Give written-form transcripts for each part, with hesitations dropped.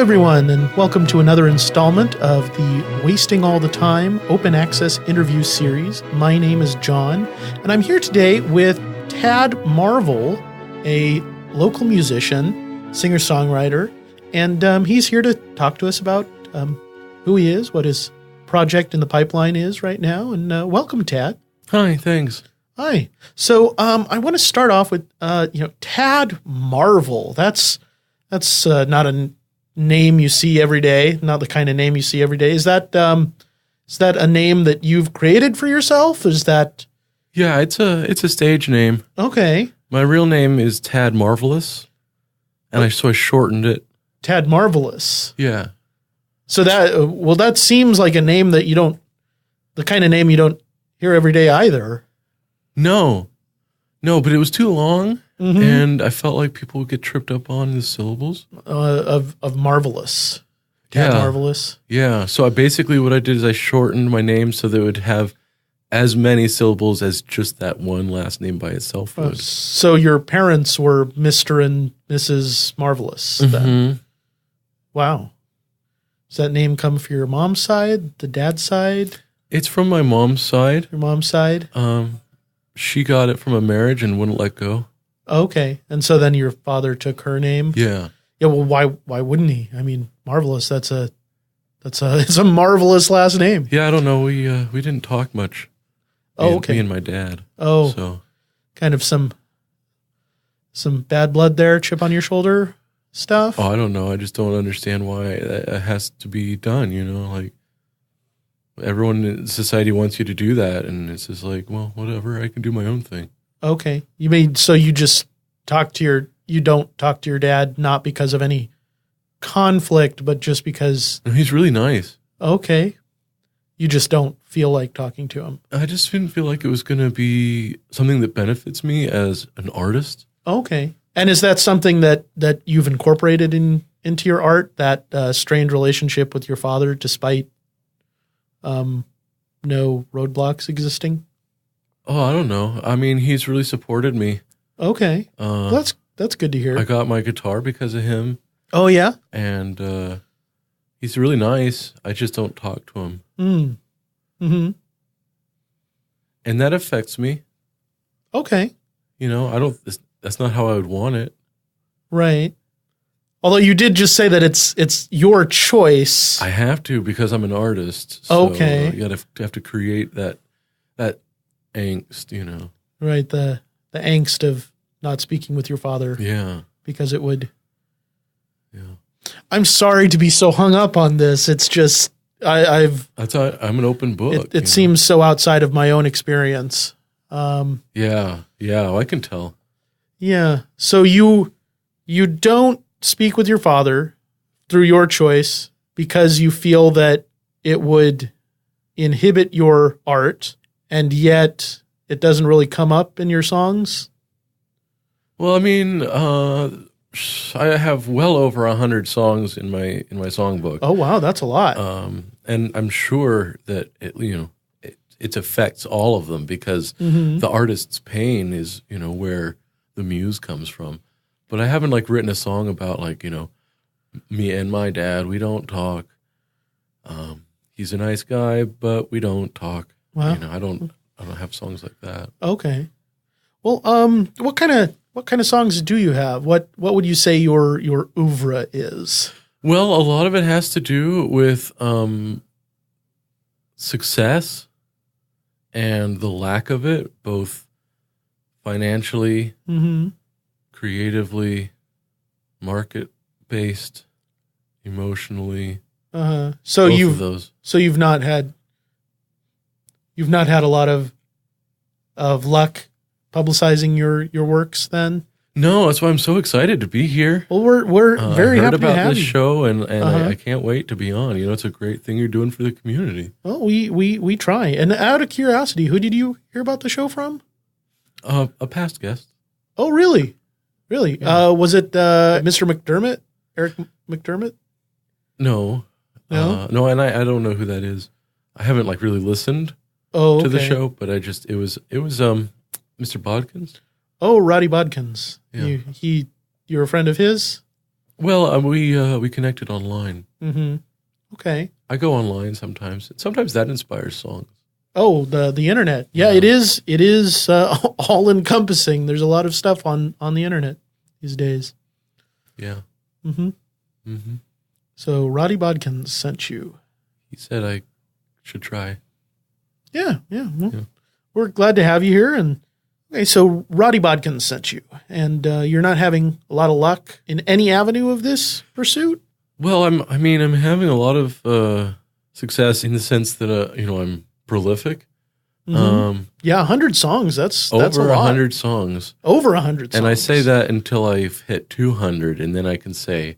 everyone, and welcome to another installment of the Wasting All the Time Open Access Interview Series. My name is John, and I'm here today with Tad Marvel, a local musician, singer-songwriter, and he's here to talk to us about who he is, what his project in the pipeline is right now, and welcome, Tad. Hi, thanks. Hi. So I want to start off with, Tad Marvel. That's not a name you see every day, not the kind of name you see every day. Is that a name that you've created for yourself? Is that? Yeah, it's a stage name. Okay. My real name is Tad Marvelous, and so I shortened it. Tad Marvelous. Yeah. So that seems like a name that the kind of name you don't hear every day either. No, but it was too long, and I felt like people would get tripped up on the syllables. Of Marvelous. Tad Marvelous. Yeah, so what I did is I shortened my name so that it would have as many syllables as just that one last name by itself would. So your parents were Mr. and Mrs. Marvelous then? Wow. Does that name come from your mom's side, the dad's side? It's from my mom's side. Your mom's side? She got it from a marriage and wouldn't let go. Okay. And so then your father took her name? Yeah. Yeah, well, why wouldn't he? I mean, Marvelous, it's a marvelous last name. Yeah, I don't know. We didn't talk much. Okay. Me and my dad. Oh. So kind of some bad blood there, chip on your shoulder stuff? Oh, I don't know. I just don't understand why it has to be done, like everyone in society wants you to do that, and it's just like, well, whatever, I can do my own thing. Okay. So you just you don't talk to your dad not because of any conflict, but just because he's really nice. Okay. You just don't feel like talking to him. I just didn't feel like it was going to be something that benefits me as an artist. Okay. And is that something that you've incorporated into your art, that strained relationship with your father despite no roadblocks existing? Oh, I don't know. I mean, he's really supported me. Okay. That's good to hear. I got my guitar because of him. Oh, yeah? And he's really nice. I just don't talk to him. Mm-hmm. And that affects me. Okay. That's not how I would want it. Right. Although you did just say that it's your choice. I have to because I'm an artist. So okay. You have to create that angst, Right, the angst of not speaking with your father. Yeah. Because it would. Yeah. I'm sorry to be so hung up on this. It's just I'm an open book. It seems so outside of my own experience. Yeah, I can tell. Yeah. So you don't speak with your father through your choice because you feel that it would inhibit your art, and yet it doesn't really come up in your songs? Well, I mean, I have well over 100 songs in my songbook. Oh, wow, that's a lot. And I'm sure that it affects all of them because the artist's pain is, where the muse comes from. But I haven't written a song about me and my dad, we don't talk. He's a nice guy, but we don't talk. Wow. I don't have songs like that. Okay. Well, what kind of songs do you have? What would you say your oeuvre is? Well, a lot of it has to do with success and the lack of it, both financially, creatively, market-based, emotionally. So both of those. So you've not had a lot of luck publicizing your works then? No, that's why I'm so excited to be here. Well, we're very happy to have about this you. show, and I can't wait to be on. It's a great thing you're doing for the community. Well, we try. And out of curiosity, who did you hear about the show from? A past guest. Oh, really? Really? Yeah. Was it Mr. McDermott? Eric McDermott? No. No? No, and I don't know who that is. I haven't really listened to the show, but it was Mr. Bodkins. Oh, Roddy Bodkins. Yeah. You're a friend of his? Well, we connected online. Mm-hmm. Okay. I go online sometimes. Sometimes that inspires songs. Oh, the internet. Yeah, it is. It is all encompassing. There's a lot of stuff on the internet these days. Yeah. Mm-hmm. Mm-hmm. So Roddy Bodkins sent you. He said I should try. Yeah. Well, we're glad to have you here. And okay, so Roddy Bodkins sent you, and you're not having a lot of luck in any avenue of this pursuit. Well, I'm having a lot of success in the sense that I'm prolific. Mm-hmm. 100 songs. That's over a lot. 100 songs. Over 100 songs. And I say that until I've hit 200, and then I can say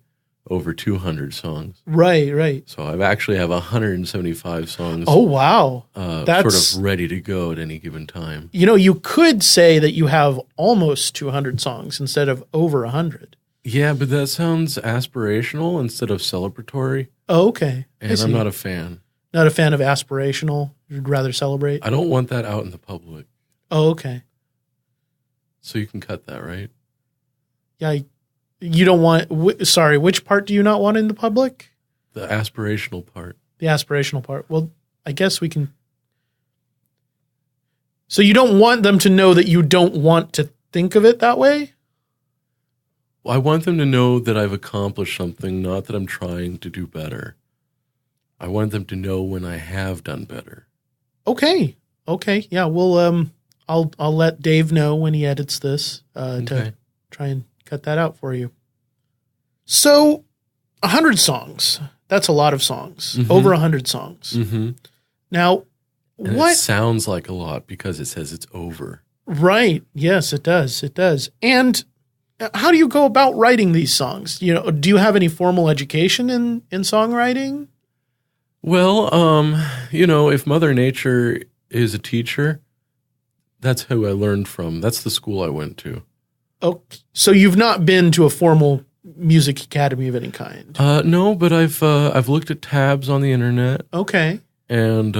over 200 songs. Right. So I actually have 175 songs. Oh, wow. That's sort of ready to go at any given time. You could say that you have almost 200 songs instead of over 100. Yeah, but that sounds aspirational instead of celebratory. Oh, okay. And I'm not a fan. Not a fan of aspirational? You'd rather celebrate? I don't want that out in the public. Oh, okay. So you can cut that, right? Yeah. You don't want... Sorry, which part do you not want in the public? The aspirational part. The aspirational part. Well, I guess we can... So you don't want them to know that you don't want to think of it that way? Well, I want them to know that I've accomplished something, not that I'm trying to do better. I want them to know when I have done better. Okay. Yeah, well, I'll let Dave know when he edits this to try and cut that out for you. So, 100 songs. That's a lot of songs. Mm-hmm. Over 100 songs. Mm-hmm. Now, and what... It sounds like a lot because it says it's over. Right. Yes, it does. It does. And how do you go about writing these songs? Do you have any formal education in songwriting? Well, if Mother Nature is a teacher, that's who I learned from. That's the school I went to. Oh, so you've not been to a formal music academy of any kind? No, but I've looked at tabs on the internet. Okay. And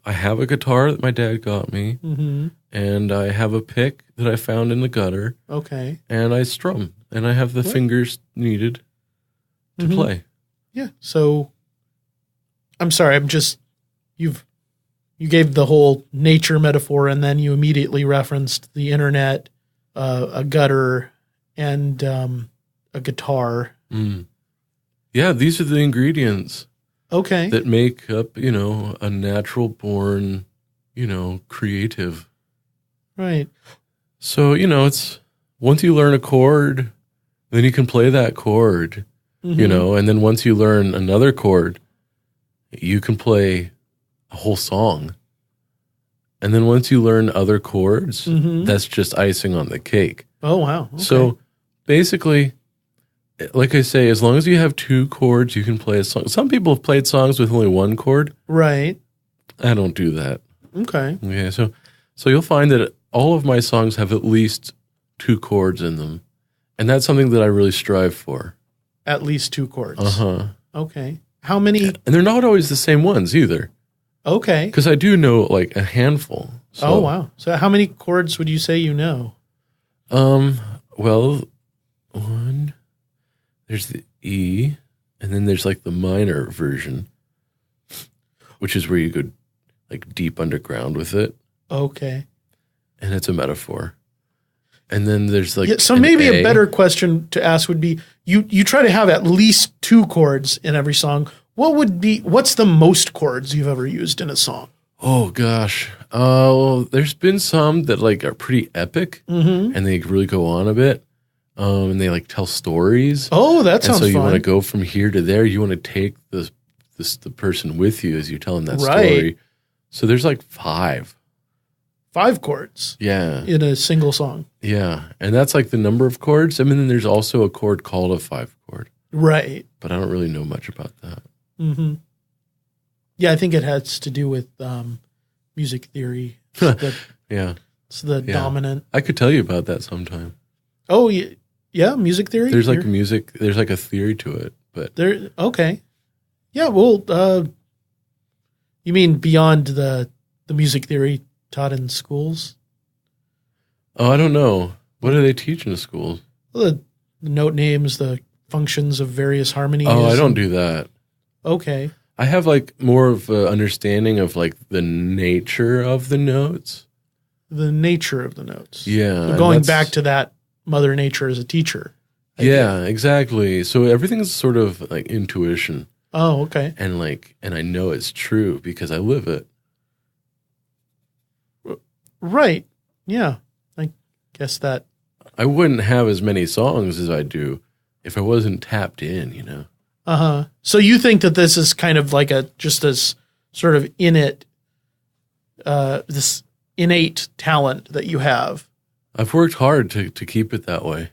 I have a guitar that my dad got me. Mm-hmm. And I have a pick that I found in the gutter. Okay. And I strum. And I have the fingers needed to play. Yeah. So... I'm sorry, you gave the whole nature metaphor and then you immediately referenced the internet, a gutter, and a guitar. Mm. Yeah, these are the ingredients. Okay. That make up, a natural born, creative. Right. So, it's once you learn a chord, then you can play that chord, and then once you learn another chord, you can play a whole song. And then once you learn other chords, that's just icing on the cake. Oh, wow. Okay. So basically, like I say, as long as you have 2 chords, you can play a song. Some people have played songs with only 1 chord. Right. I don't do that. Okay. So you'll find that all of my songs have at least 2 chords in them. And that's something that I really strive for. At least 2 chords. Uh-huh. Okay. How many? And they're not always the same ones either. Okay. Because I do know like a handful. So. Oh, wow. So how many chords would you say you know? Well, 1, there's the E, and then there's like the minor version, which is where you go like deep underground with it. Okay. And it's a metaphor. And then there's like so maybe a better question to ask would be you try to have at least 2 chords in every song. What's the most chords you've ever used in a song? Oh gosh. There's been some that like are pretty epic and they really go on a bit. And they like tell stories. Oh, that sounds fun. And so you want to go from here to there. You want to take the person with you as you tell them that story. So there's like 5. 5 chords. Yeah. In a single song. Yeah. And that's like the number of chords. I mean, then there's also a chord called a 5 chord. Right. But I don't really know much about that. Mm-hmm. Yeah, I think it has to do with music theory. Yeah. It's the dominant. I could tell you about that sometime. Oh, yeah, music theory? There's like there's like a theory to it. But okay. Yeah, well, you mean beyond the music theory taught in schools? Oh, I don't know. What do they teach in the schools? Well, the note names, the functions of various harmonies? Oh, I don't do that. Okay. I have like more of an understanding of like the nature of the notes. The nature of the notes. Yeah. So going back to that Mother Nature as a teacher. Yeah, exactly. So everything's sort of like intuition. Oh, okay. And I know it's true because I live it. Right. Yeah. I guess that. I wouldn't have as many songs as I do if I wasn't tapped in, you know? Uh-huh. So you think that this is kind of like just this sort of this innate talent that you have. I've worked hard to keep it that way.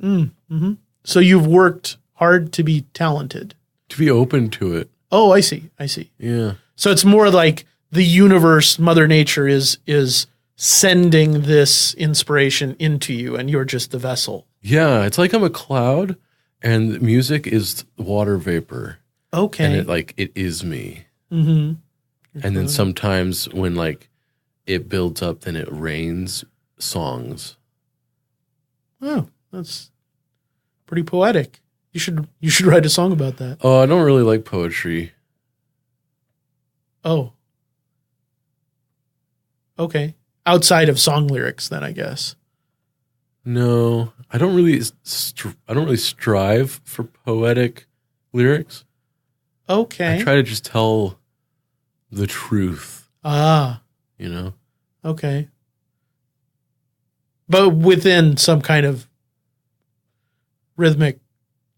Mm-hmm. So you've worked hard to be talented. To be open to it. Oh, I see. Yeah. So it's more like the universe, Mother Nature is sending this inspiration into you and you're just the vessel. Yeah, it's like I'm a cloud and music is water vapor. Okay. And it is me. Mm-hmm. And then sometimes when it builds up, then it rains songs. Oh, that's pretty poetic. You should write a song about that. Oh, I don't really like poetry. Oh. Okay. Outside of song lyrics, then I guess. No, I don't really strive for poetic lyrics. Okay. I try to just tell the truth. Ah. You know? Okay. But within some kind of rhythmic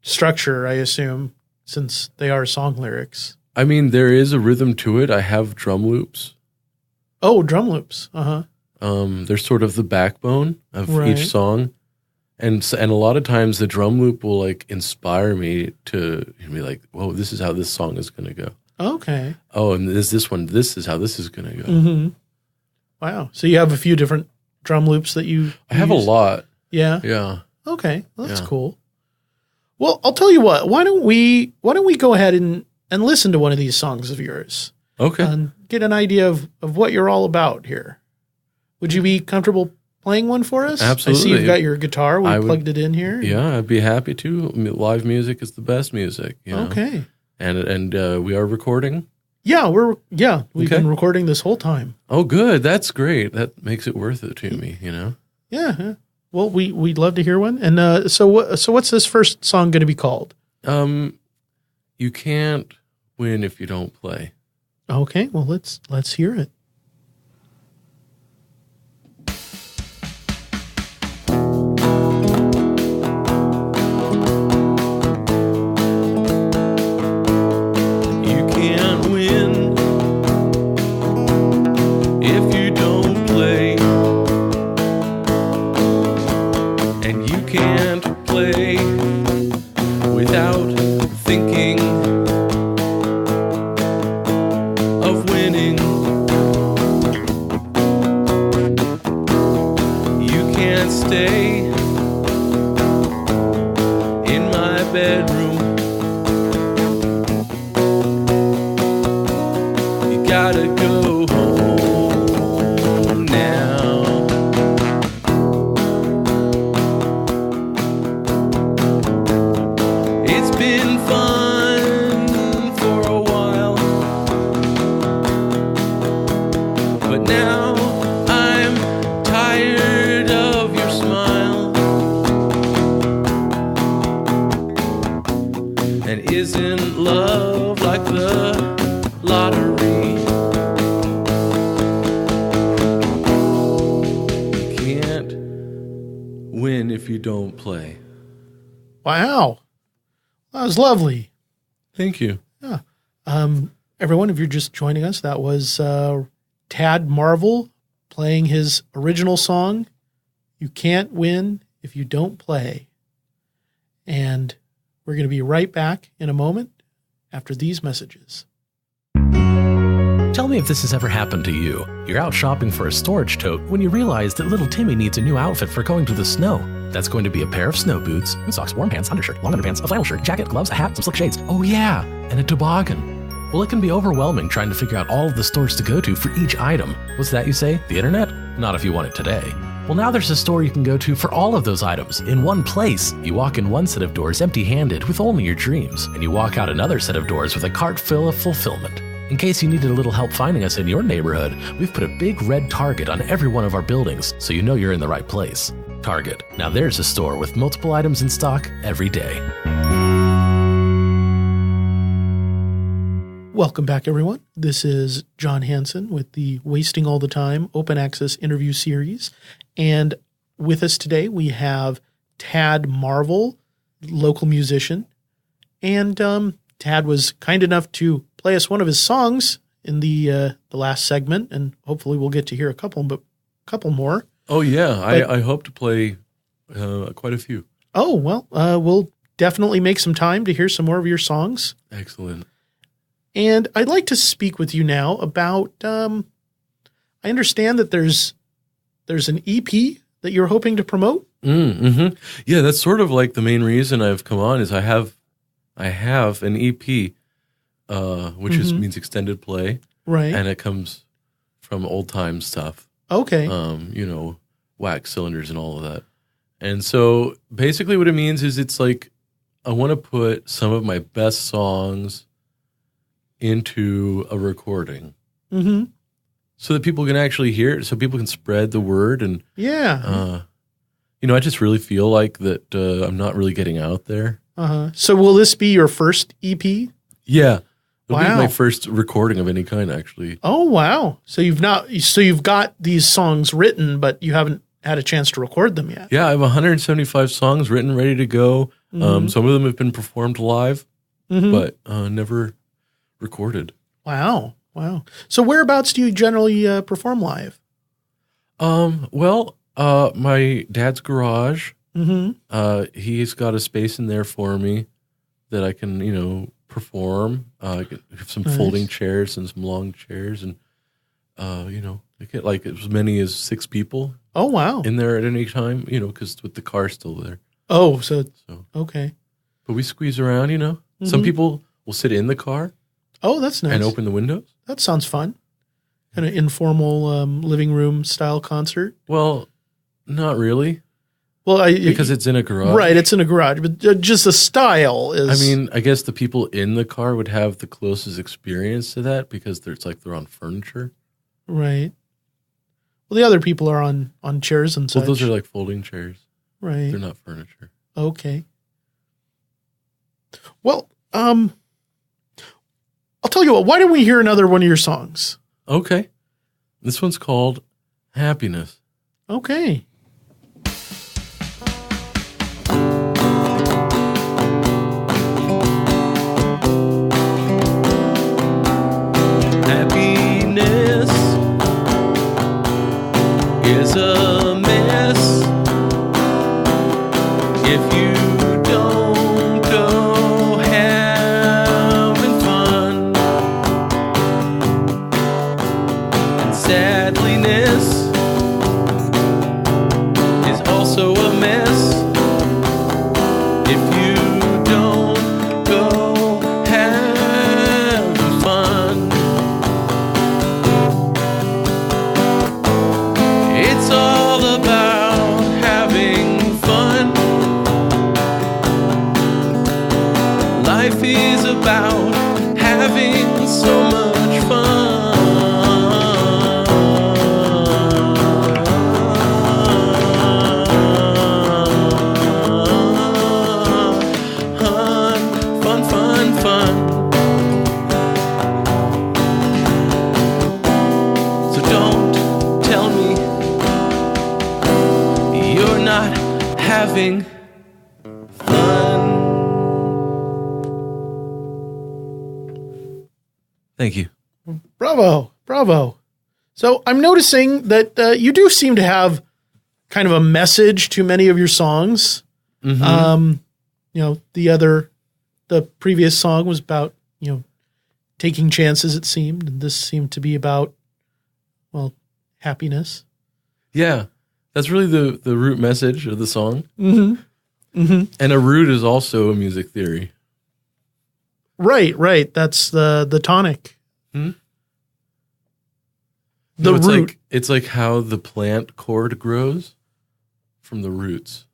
structure, I assume, since they are song lyrics. I mean, there is a rhythm to it. I have drum loops. Oh, drum loops. Uh-huh. They're sort of the backbone of Right. each song. And a lot of times the drum loop will inspire me to be like, whoa, this is how this song is going to go. Okay. Oh, and this is how this is going to go. Mm-hmm. Wow. So you have a few different drum loops that you I have a lot. Yeah. Yeah. Okay. Well, that's Yeah. cool. Well, I'll tell you what. Why don't we go ahead and listen to one of these songs of yours Okay. and get an idea of what you're all about here? Would you be comfortable playing one for us? Absolutely. I see you've got your guitar. We plugged it in here. Yeah, I'd be happy to. Live music is the best music. You know? Okay. And we are recording. Yeah, we've Okay. been recording this whole time. Oh, good. That's great. That makes it worth it to me. You know. Yeah. Well, we'd love to hear one. And so what's this first song going to be called? You can't win if you don't play. Okay. Well, let's hear it. You can't win if you don't play, and you can't play without thinking of winning. You can't stay in my bedroom. You gotta go home now. It's been fun for a while, but now I'm tired of your smile. And isn't love like the lottery? You can't win if you don't play. Wow. That was lovely. Thank you. Yeah. Everyone, if you're just joining us, that was Tad Marvel playing his original song, You Can't Win If You Don't Play. And we're going to be right back in a moment after these messages. Tell me if this has ever happened to you. You're out shopping for a storage tote when you realize that little Timmy needs a new outfit for going to the snow. That's going to be a pair of snow boots, boot socks, warm pants, undershirt, long underpants, a flannel shirt, jacket, gloves, a hat, some slick shades. Oh yeah, and a toboggan. Well, it can be overwhelming trying to figure out all of the stores to go to for each item. What's that you say? The internet? Not if you want it today. Well, now there's a store you can go to for all of those items in one place. You walk in one set of doors empty-handed with only your dreams, and you walk out another set of doors with a cart full of fulfillment. In case you needed a little help finding us in your neighborhood, we've put a big red Target on every one of our buildings, so you know you're in the right place. Target. Now there's a store with multiple items in stock every day. Welcome back, everyone. This is John Hansen with the Wasting All the Time Open Access Interview Series. And with us today, we have Tad Marvel, local musician. And Tad was kind enough to play us one of his songs in the last segment, and hopefully we'll get to hear a couple more. Oh, yeah. I hope to play quite a few. Oh, well, we'll definitely make some time to hear some more of your songs. Excellent. And I'd like to speak with you now about, I understand that there's an EP that you're hoping to promote. Mm-hmm. Yeah, that's sort of like the main reason I've come on is I have an EP, which means extended play. Right. And it comes from old time stuff. Okay. Wax cylinders and all of that. And so basically what it means is it's like I want to put some of my best songs into a recording. Mm-hmm. So that people can actually hear it, so people can spread the word. And yeah. I just really feel like that I'm not really getting out there. Uh-huh. So will this be your first EP? Yeah. It'll be Wow. my first recording of any kind, actually. Oh, wow. So you've got these songs written, but you haven't had a chance to record them yet. Yeah, I have 175 songs written, ready to go. Mm-hmm. Some of them have been performed live, Mm-hmm. but never recorded. Wow. So whereabouts do you generally perform live? My dad's garage. Mm-hmm. He's got a space in there for me that I can, perform. I have some Nice. folding chairs and some long chairs, and I get like as many as 6 people Oh, wow. in there at any time. Because with the car still there. Oh, so So, okay. but we squeeze around. Some Mhm. people will sit in the car Oh, that's nice. and open the windows. That sounds fun. Kind of informal living room style concert. Well, not really, Well, because it's in a garage. right, it's in a garage, but just the style is. I mean, I guess the people in the car would have the closest experience to that because it's like they're on furniture. right. Well, the other people are on chairs and such. Well, those are like folding chairs. right. They're not furniture. Okay. Well, I'll tell you what. Why don't we hear another one of your songs? Okay. This one's called Happiness. Okay. Happiness is a mess if you don't go having fun. And sadliness is also a mess if you don't go having fun. It's all about having fun. Life is about having so much fun. So don't tell me you're not having fun. Thank you. Bravo. So I'm noticing that you do seem to have kind of a message to many of your songs. Mm-hmm. The previous song was about, taking chances, it seemed. And this seemed to be about, happiness. Yeah, that's really the root message of the song. Mm-hmm. Mm-hmm. And a root is also a music theory. Right. That's the tonic. Hmm? The No, it's root. it's like how the plant cord grows. from the roots.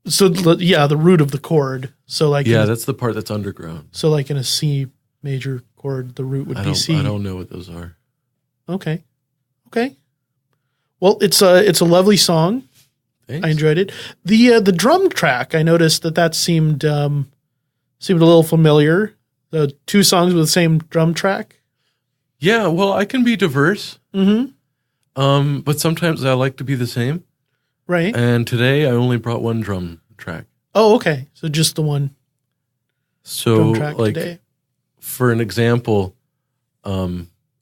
So the root of the chord. So like that's the part that's underground. So like in a C major chord, the root would be C. I don't know what those are. Okay. Well, it's a lovely song. Thanks. I enjoyed it. The drum track, I noticed that seemed a little familiar. The two songs with the same drum track. Yeah, well, I can be diverse. Mm-hmm. But sometimes I like to be the same. Right. And today I only brought one drum track. Oh, okay. So just the one So drum track like today. for an example,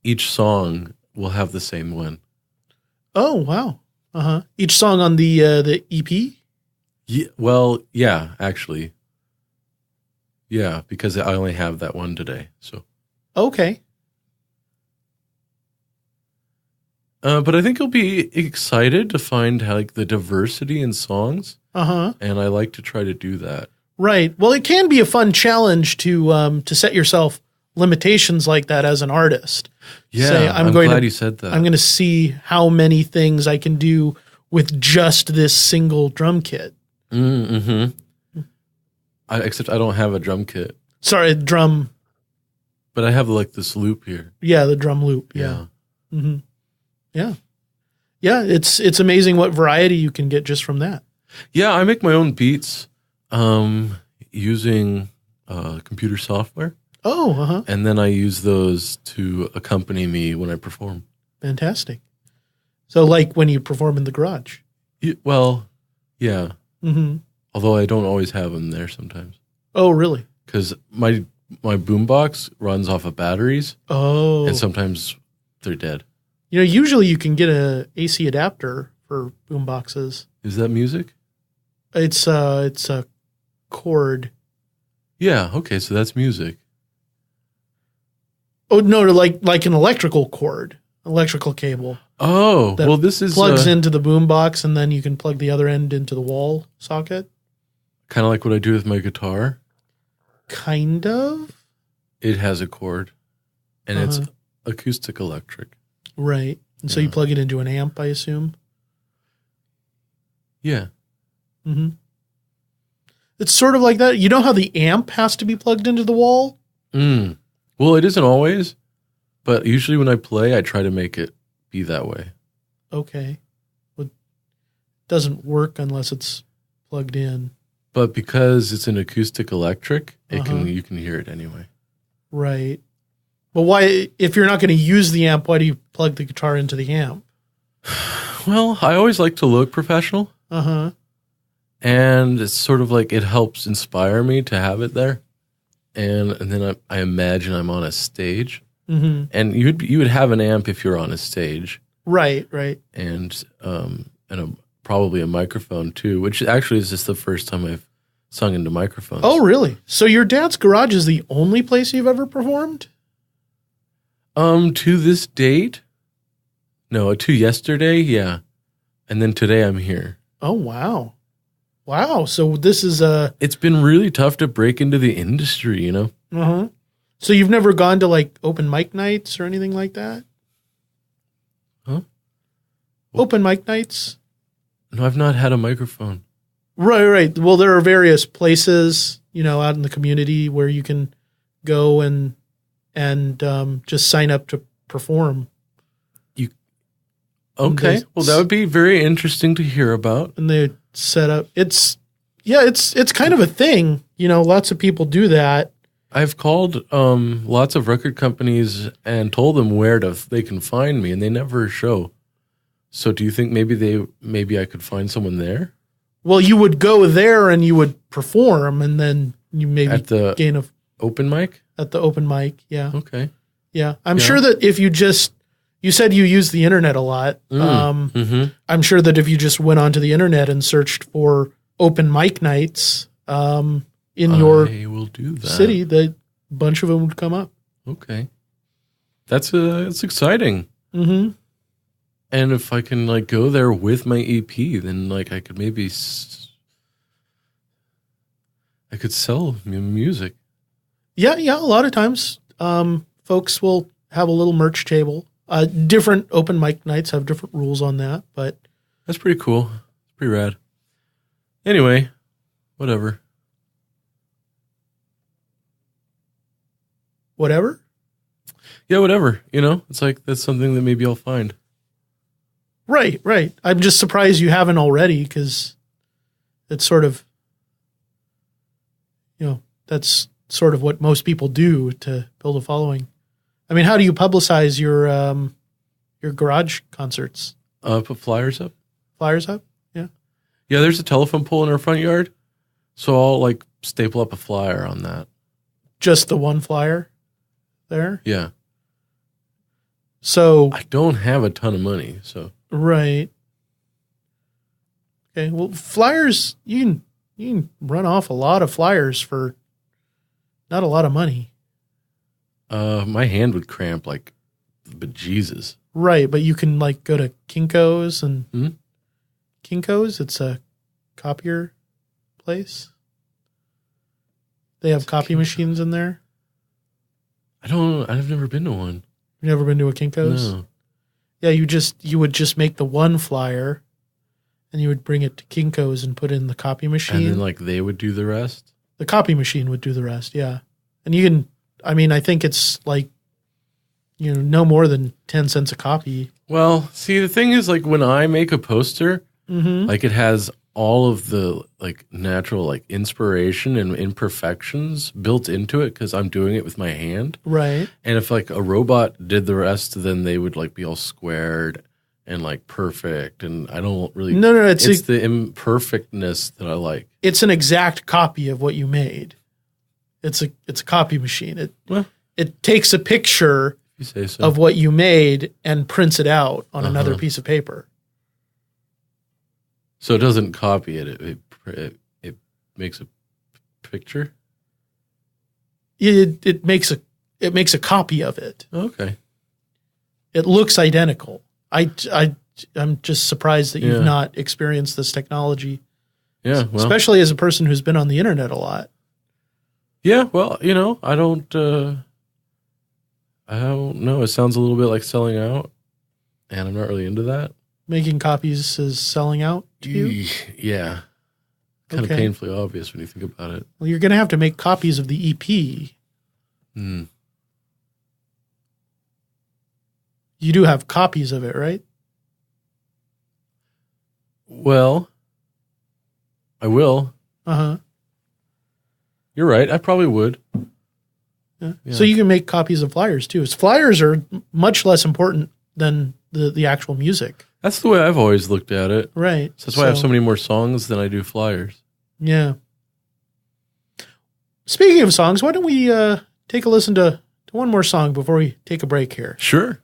each song will have the same one. Oh, wow. Uh-huh. Each song on the EP? Yeah, actually. Yeah, because I only have that one today. So Okay. but I think you'll be excited to find like the diversity in songs. Uh-huh. And I like to try to do that. Right. Well, it can be a fun challenge to set yourself limitations like that as an artist. Yeah, Say, I'm glad you said that. I'm going to see how many things I can do with just this single drum kit. Mm-hmm. Except I don't have a drum kit. Sorry, drum. But I have like this loop here. Yeah, the drum loop. Yeah. Mm-hmm. Yeah. Yeah, it's amazing what variety you can get just from that. Yeah, I make my own beats using computer software. Oh, uh-huh. And then I use those to accompany me when I perform. Fantastic. So like when you perform in the garage. Yeah. Mm-hmm. Although I don't always have them there sometimes. Oh, really? Because my boombox runs off of batteries. Oh. And sometimes they're dead. Usually you can get a AC adapter for boomboxes. Is that music? It's a cord. Yeah, okay, so that's music. Oh, no, like an electrical cord, electrical cable. Oh, well, this is plugs into the boombox, and then you can plug the other end into the wall socket. Kind of like what I do with my guitar. Kind of. It has a cord, and it's acoustic electric. Right. And so you plug it into an amp, I assume? Yeah. Mm-hmm. It's sort of like that. You know how the amp has to be plugged into the wall? Well, it isn't always, but usually when I play, I try to make it be that way. Okay. Well, it doesn't work unless it's plugged in. But because it's an acoustic electric, you can hear it anyway. Right. Well, why, if you're not going to use the amp, why do you plug the guitar into the amp? Well, I always like to look professional. Uh-huh. And it's sort of like it helps inspire me to have it there. And then I imagine I'm on a stage. Mm-hmm. And you would have an amp if you're on a stage. Right. And probably a microphone too, which actually is just the first time I've sung into microphones. Oh, really? So your dad's garage is the only place you've ever performed? To this date? No, to yesterday, yeah. And then today I'm here. Oh, wow. Wow. So this is It's been really tough to break into the industry, you know? Uh-huh. So you've never gone to like open mic nights or anything like that? Huh? Open mic nights? No, I've not had a microphone. Right. Well, there are various places, out in the community where you can go and just sign up to perform. Okay. Well, that would be very interesting to hear about. And they set up. It's kind of a thing. Lots of people do that. I've called lots of record companies and told them where they can find me, and they never show. So, do you think maybe I could find someone there? Well, you would go there and you would perform, and then you maybe at the gain a open mic. At the open mic, yeah. Okay. Yeah, I'm sure that if you said you use the internet a lot. I'm sure that if you just went onto the internet and searched for open mic nights in your city, a bunch of them would come up. Okay, that's exciting. Mm-hmm. And if I can go there with my EP, then I could maybe I could sell music. Yeah. A lot of times, folks will have a little merch table. Different open mic nights have different rules on that, but that's pretty cool. Pretty rad. Anyway, whatever. Whatever? Yeah, whatever. It's like that's something that maybe I'll find. Right. I'm just surprised you haven't already, because it's sort of, that's sort of what most people do to build a following. I mean, how do you publicize your garage concerts? Put flyers up. Flyers up? Yeah. Yeah, there's a telephone pole in our front yard, so I'll like staple up a flyer on that. Just the one flyer there? Yeah. So I don't have a ton of money, so. Right. Okay. Well, flyers, you can run off a lot of flyers for not a lot of money. My hand would cramp like bejesus. Right, but you can like go to Kinko's and Kinko's. It's a copier place. They have copy machines in there. I've never been to one. You've never been to a Kinko's? No. Yeah, you would just make the one flyer, and you would bring it to Kinko's and put it in the copy machine. And then like they would do the rest? The copy machine would do the rest, yeah. And you can, I think it's like, no more than 10 cents a copy. Well, see, the thing is, like, when I make a poster, like, it has all of the, like, natural, like, inspiration and imperfections built into it because I'm doing it with my hand. Right. And if, like, a robot did the rest, then they would, like, be all squared and, like, perfect. And I don't really... No, it's the imperfectness that I like. It's an exact copy of what you made. It's a copy machine. It takes a picture... You say so. Of what you made and prints it out on another piece of paper. So it doesn't copy it. It makes a picture? It makes a copy of it. Okay. It looks identical. I'm just surprised that you've not experienced this technology. Yeah, well. Especially as a person who's been on the internet a lot. Yeah, well, I don't know. It sounds a little bit like selling out, and I'm not really into that. Making copies is selling out to you? Yeah. Kind of painfully obvious when you think about it. Well, you're going to have to make copies of the EP. You do have copies of it, right? Well, I will. Uh-huh. You're right. I probably would. Yeah. So you can make copies of flyers too. Flyers are much less important than the actual music. That's the way I've always looked at it. Right. So that's why I have so many more songs than I do flyers. Yeah. Speaking of songs, why don't we take a listen to one more song before we take a break here? Sure.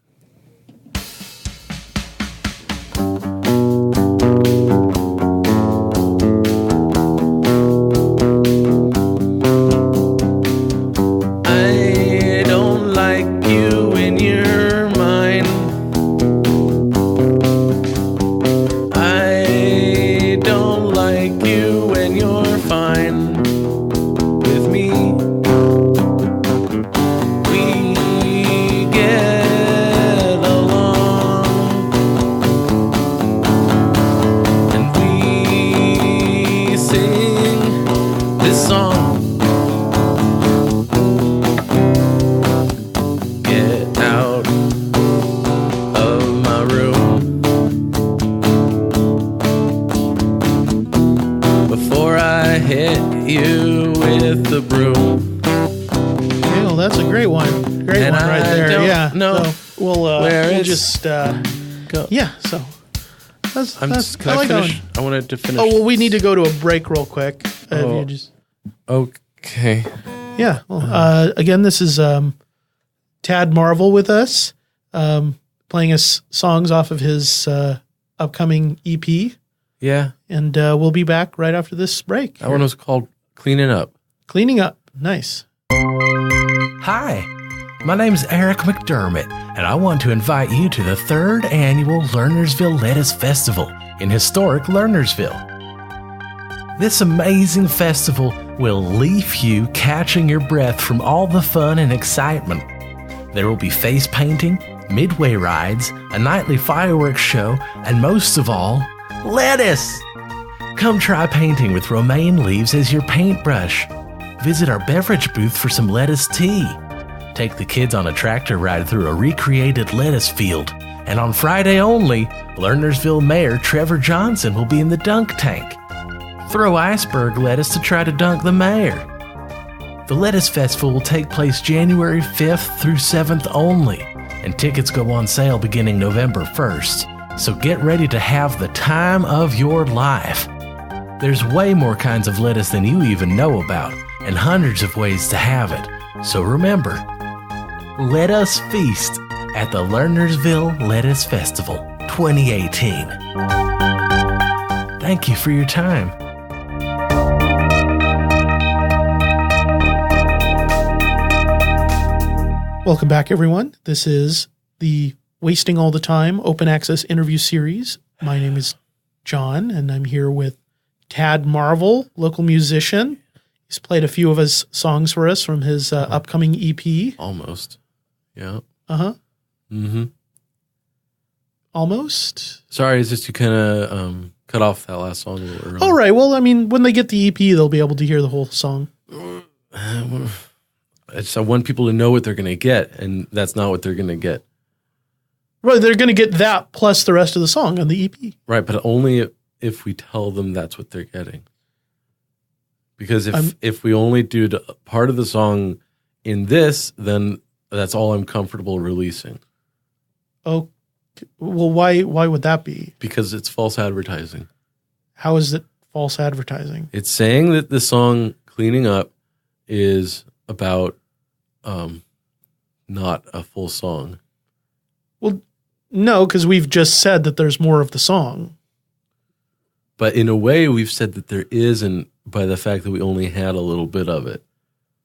I wanted to finish. Oh, well, we need to go to a break real quick. Okay. Yeah. Well, again, this is Tad Marvel with us, playing us songs off of his upcoming EP. Yeah. And we'll be back right after this break. That one was called Cleaning Up. Cleaning Up. Nice. Hi. My name's Eric McDermott, and I want to invite you to the 3rd annual Lernersville Lettuce Festival in historic Lernersville. This amazing festival will leave you catching your breath from all the fun and excitement. There will be face painting, midway rides, a nightly fireworks show, and most of all, lettuce! Come try painting with romaine leaves as your paintbrush. Visit our beverage booth for some lettuce tea. Take the kids on a tractor ride through a recreated lettuce field. And on Friday only, Lernersville Mayor Trevor Johnson will be in the dunk tank. Throw iceberg lettuce to try to dunk the mayor. The Lettuce Festival will take place January 5th through 7th only, and tickets go on sale beginning November 1st. So get ready to have the time of your life. There's way more kinds of lettuce than you even know about, and hundreds of ways to have it. So remember, let us feast at the Lernersville Lettuce Festival 2018. Thank you for your time. Welcome back, everyone. This is the Wasting All the Time open access interview series. My name is John, and I'm here with Tad Marvel, local musician. He's played a few of his songs for us from his upcoming EP. Almost. Yeah. Uh-huh. Mm-hmm. Almost? Sorry, it's just you kind of cut off that last song a little early. All right. Well, I mean, when they get the EP, they'll be able to hear the whole song. I want people to know what they're going to get, and that's not what they're going to get. Right. They're going to get that plus the rest of the song on the EP. Right, but only if we tell them that's what they're getting. Because if we only do part of the song in this, then that's all I'm comfortable releasing. Oh, well, why would that be? Because it's false advertising. How is it false advertising? It's saying that the song Cleaning Up is about not a full song. Well, no, because we've just said that there's more of the song. But in a way, we've said that there isn't by the fact that we only had a little bit of it.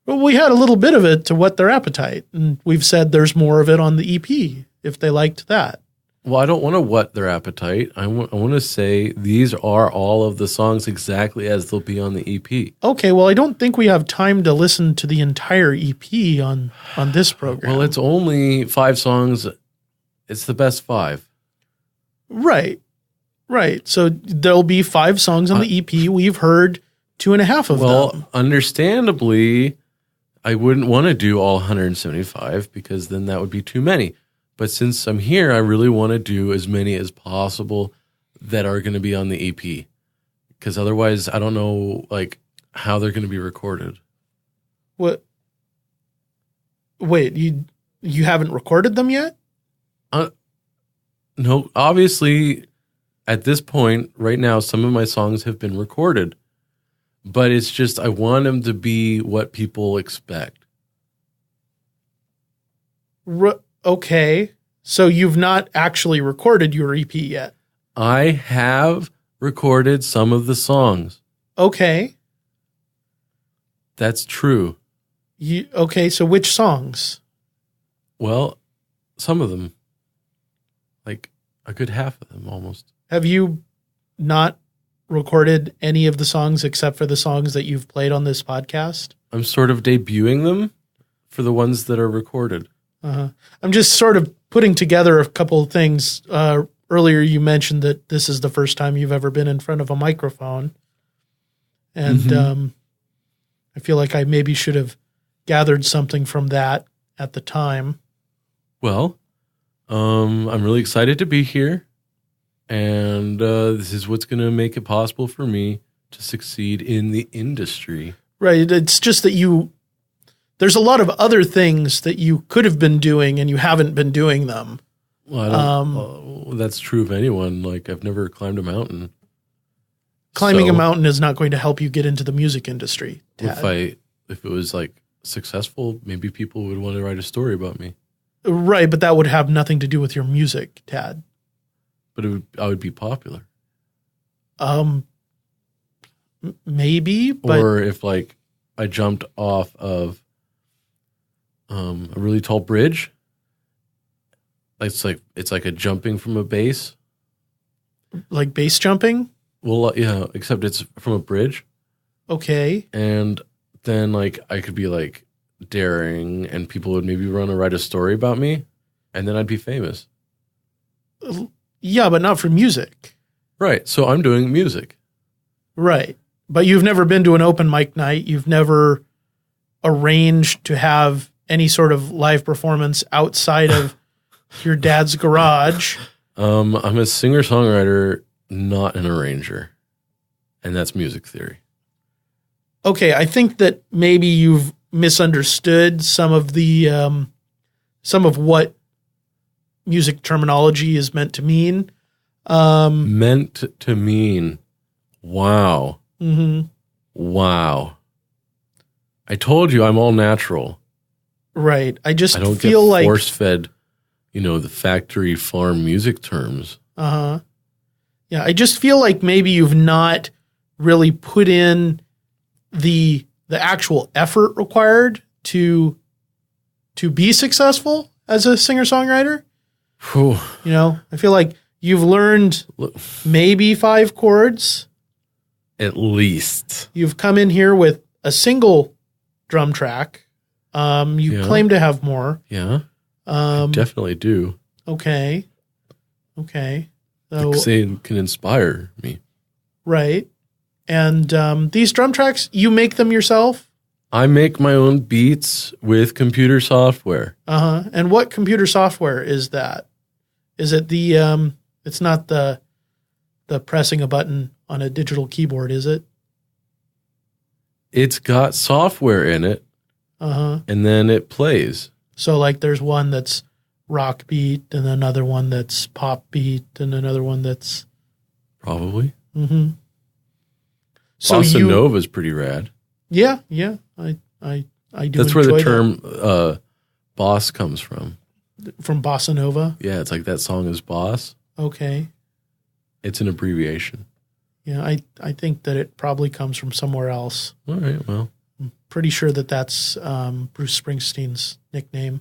Well, we had a little bit of it to whet their appetite, and we've said there's more of it on the EP if they liked that. Well, I don't want to whet their appetite. I want to say these are all of the songs exactly as they'll be on the EP. Okay, well, I don't think we have time to listen to the entire EP on this program. Well, it's only 5 songs. It's the best 5. Right. So there'll be 5 songs on the EP. We've heard 2.5 of them. Well, understandably, I wouldn't want to do all 175 because then that would be too many. But since I'm here, I really want to do as many as possible that are going to be on the EP. Because otherwise, I don't know how they're going to be recorded. What? Wait, you haven't recorded them yet? No, obviously, at this point, right now, some of my songs have been recorded. But it's just, I want them to be what people expect. Okay, so you've not actually recorded your EP yet? I have recorded some of the songs. Okay. That's true. Okay, so which songs? Well, some of them. Like a good half of them almost. Have you not recorded any of the songs except for the songs that you've played on this podcast? I'm sort of debuting them for the ones that are recorded. I'm just sort of putting together a couple of things. Earlier you mentioned that this is the first time you've ever been in front of a microphone. And I feel like I maybe should have gathered something from that at the time. Well, I'm really excited to be here. And this is what's going to make it possible for me to succeed in the industry. Right. It's just that there's a lot of other things that you could have been doing and you haven't been doing them. Well, that's true of anyone. Like, I've never climbed a mountain. Climbing a mountain is not going to help you get into the music industry, Tad. If it was successful, maybe people would want to write a story about me. Right, but that would have nothing to do with your music, Tad. But I would be popular. Maybe, but or if I jumped off of a really tall bridge. It's like a jumping from a base. Like base jumping? Well, yeah, except it's from a bridge. Okay. And then I could be daring and people would maybe write a story about me and then I'd be famous. Yeah, but not for music. Right. So I'm doing music. Right. But you've never been to an open mic night. You've never arranged to have any sort of live performance outside of your dad's garage. I'm a singer-songwriter, not an arranger. And that's music theory. Okay, I think that maybe you've misunderstood some of what music terminology is meant to mean. Meant to mean, wow. Mm-hmm. Wow. I told you I'm all natural. Right. I don't feel get like force-fed, the factory farm music terms. Uh-huh. Yeah, I just feel like maybe you've not really put in the actual effort required to be successful as a singer-songwriter. Whew. I feel like you've learned maybe 5 chords. At least. You've come in here with a single drum track. You claim to have more. Yeah. I definitely do. Okay. So, it can inspire me. Right. And these drum tracks, you make them yourself? I make my own beats with computer software. Uh-huh. And what computer software is that? Is it the it's not the pressing a button on a digital keyboard, is it? It's got software in it. Uh-huh. And then it plays. So like there's one that's rock beat and another one that's pop beat and another one that's probably. Mm-hmm. So Bossa Nova is pretty rad. Yeah. I do. That's where the term boss comes from. From Bossa Nova? Yeah, it's like that song is boss. Okay. It's an abbreviation. Yeah, I think that it probably comes from somewhere else. All right, well. I'm pretty sure that's Bruce Springsteen's nickname.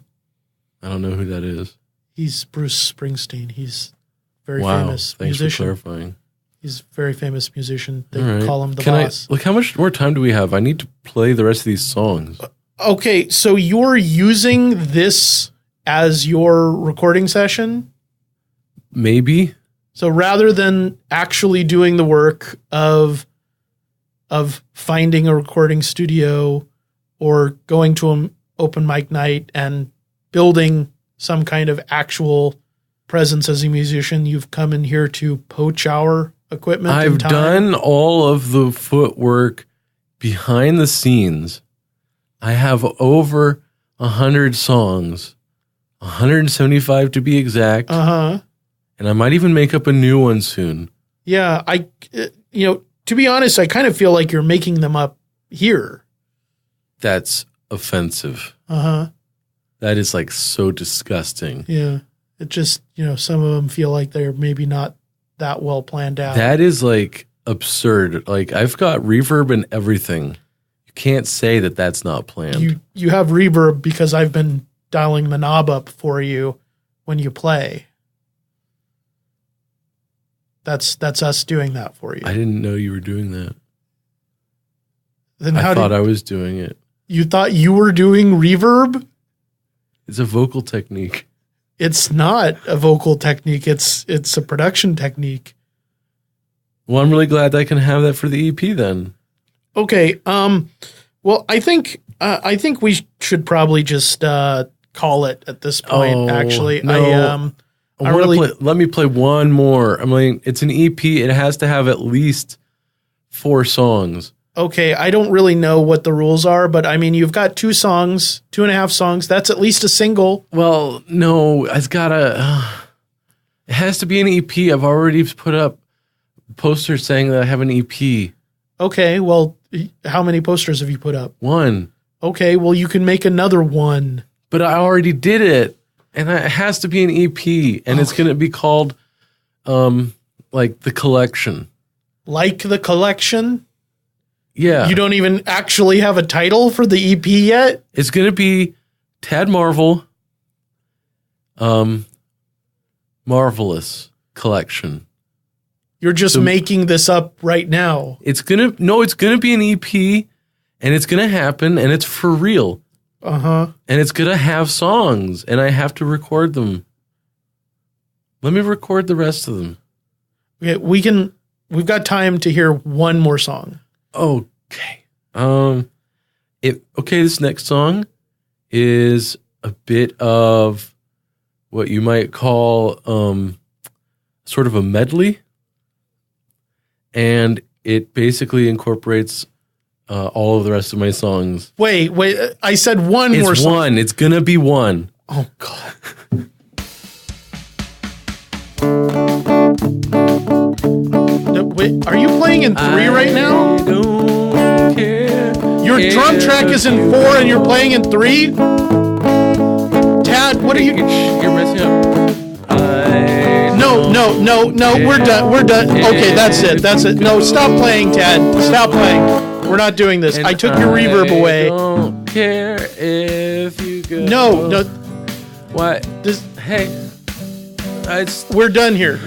I don't know who that is. He's Bruce Springsteen. He's very wow, famous thanks musician. for clarifying. He's a very famous musician. They right. call him the boss. How much more time do we have? I need to play the rest of these songs. Okay, so you're using this as your recording session? Maybe. So rather than actually doing the work of finding a recording studio or going to an open mic night and building some kind of actual presence as a musician, you've come in here to poach our equipment. I've done all of the footwork behind the scenes. I have over 100 songs, 175 to be exact. Uh-huh. And I might even make up a new one soon. Yeah, to be honest, I kind of feel like you're making them up here. That's offensive. Uh-huh. That is like so disgusting. Yeah. It just, some of them feel like they're maybe not that well planned out. That is like absurd. Like I've got reverb and everything. You can't say that that's not planned. You have reverb because I've been dialing the knob up for you when you play. That's us doing that for you. I didn't know you were doing that. Then I thought I was doing it. You thought you were doing reverb? It's a vocal technique. It's not a vocal technique. It's a production technique. Well, I'm really glad I can have that for the EP then. Okay. Well, I think we should probably just call it at this point. Actually, no. Let me play one more. I mean, it's an EP. It has to have at least 4 songs. Okay, I don't really know what the rules are, but I mean, you've got 2 songs, 2.5 songs. That's at least a single. Well, no, it has to be an EP. I've already put up posters saying that I have an EP. Okay, well, how many posters have you put up? 1. Okay, well, you can make another one. But I already did it. And it has to be an EP, and it's going to be called, like The Collection. Like The Collection? Yeah. You don't even actually have a title for the EP yet? It's going to be Tad Marvel, Marvelous Collection. You're just making this up right now. It's going to be an EP, and it's going to happen, and it's for real. Uh-huh. And it's going to have songs, and I have to record them. Let me record the rest of them. Okay, we can we've got time to hear one more song. Okay. This next song is a bit of what you might call sort of a medley, and it basically incorporates all of the rest of my songs. Wait, I said one more song. It's one. It's gonna be one. Oh God. Wait, are you playing in 3 right now? I don't care. Your drum track is in 4 and you're playing in 3? Tad, what are you? You're messing up. No, we're done. Okay, that's it. No, stop playing, Tad. Stop playing. We're not doing this. I took your reverb away. I don't care if you go. No. What? Hey. We're done here.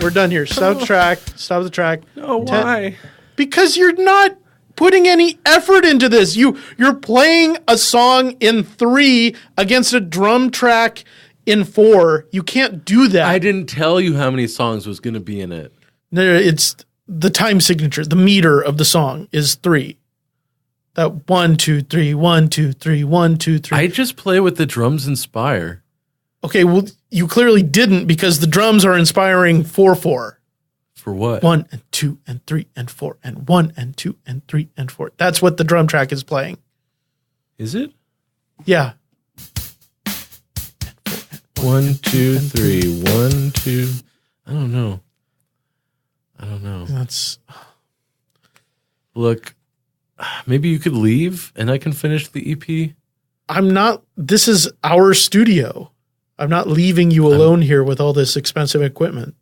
Stop the track. No, why? Because you're not putting any effort into this. You're playing a song in 3 against a drum track in 4. You can't do that. I didn't tell you how many songs was going to be in it. No, it's the time signature. The meter of the song is 3. That 1, 2, 3, 1, 2, 3, 1, 2, 3. I just play what the drums inspire. Okay, well, you clearly didn't because the drums are inspiring 4/4. For what? 1 and 2 and 3 and 4 and 1 and 2 and 3 and 4. That's what the drum track is playing. Is it? Yeah. 1, 2, 3. 1, 2. I don't know. That's. Look, maybe you could leave and I can finish the EP. I'm not. This is our studio. I'm not leaving you alone here with all this expensive equipment.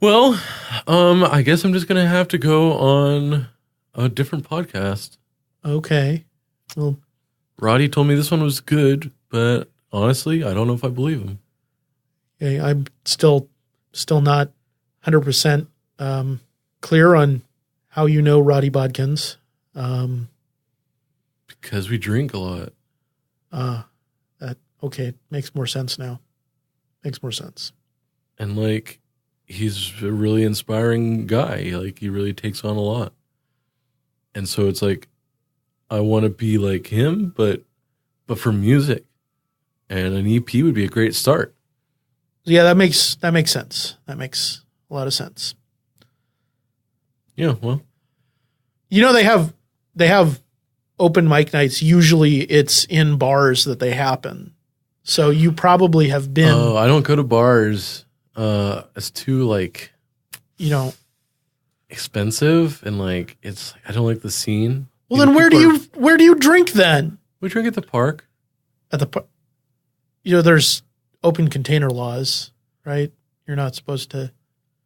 Well, I guess I'm just going to have to go on a different podcast. Okay. Well, Roddy told me this one was good, but honestly, I don't know if I believe him. Okay, I'm still not 100% clear on how you know Roddy Bodkins. Because we drink a lot. Okay, makes more sense now. Makes more sense. And like, he's a really inspiring guy. Like, he really takes on a lot. And so it's like, I want to be like him, but for music. And an EP would be a great start. Yeah, that makes sense. That makes a lot of sense. Yeah, well. You know, they have open mic nights. Usually it's in bars that they happen. So you probably have been. Oh, I don't go to bars. It's too like, expensive and like I don't like the scene. Well, then where do you drink then? We drink at the park. At the park. There's open container laws, right? You're not supposed to.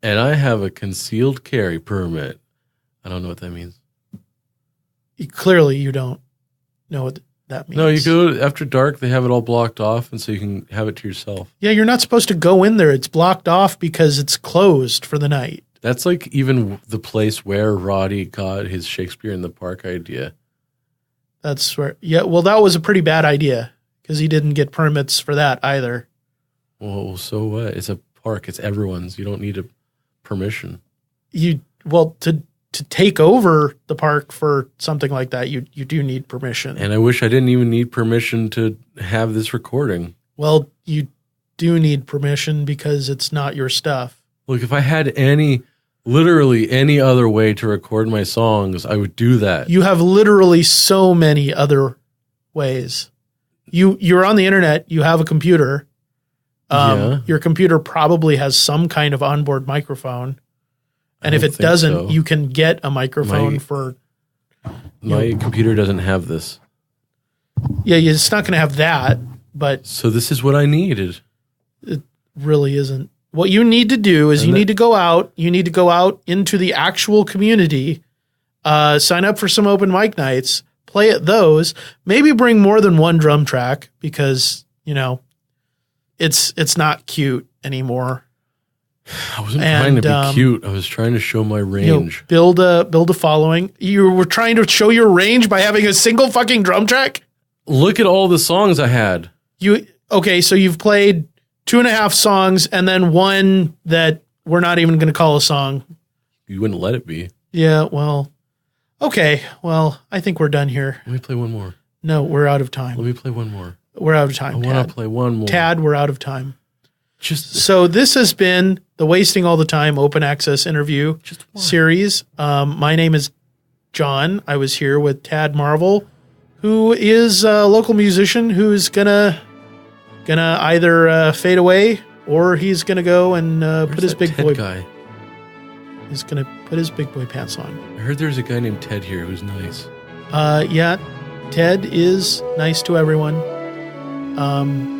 And I have a concealed carry permit. I don't know what that means. Clearly, you don't know what that means. No, you go after dark, they have it all blocked off, and so you can have it to yourself. Yeah, you're not supposed to go in there. It's blocked off because it's closed for the night. That's like even the place where Roddy got his Shakespeare in the Park idea. That's where, yeah, well, that was a pretty bad idea because he didn't get permits for that either. Well, so what? It's a park. It's everyone's. You don't need a permission. To take over the park for something like that, you do need permission. And I wish I didn't even need permission to have this recording. Well, you do need permission because it's not your stuff. Look, if I had literally any other way to record my songs, I would do that. You have literally so many other ways. You're on the internet. You have a computer. Your computer probably has some kind of onboard microphone. And if it doesn't, you can get a microphone for... My computer doesn't have this. Yeah, it's not going to have that, but... So this is what I needed. It really isn't. What you need to do is you need to go out into the actual community, sign up for some open mic nights, play at those, maybe bring more than one drum track because, it's not cute anymore. I wasn't trying to be cute. I was trying to show my range. Build a following. You were trying to show your range by having a single fucking drum track? Look at all the songs I had. So you've played 2.5 songs and then one that we're not even going to call a song. you wouldn't let it be. Yeah, well, okay. Well, I think we're done here. Let me play one more. No, we're out of time. Let me play one more. We're out of time, I want to play one more. Tad, we're out of time. Just So this has been the Wasting All the Time Open Access Interview series. My name is John. I was here with Tad Marvel, who is a local musician who's gonna either fade away or he's gonna go and put his big Ted boy guy. He's gonna put his big boy pants on. I heard there's a guy named Ted here who's nice. Yeah, Ted is nice to everyone.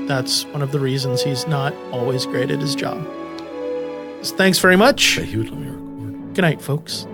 That's one of the reasons he's not always great at his job. So thanks very much. He would let me record. Good night, folks.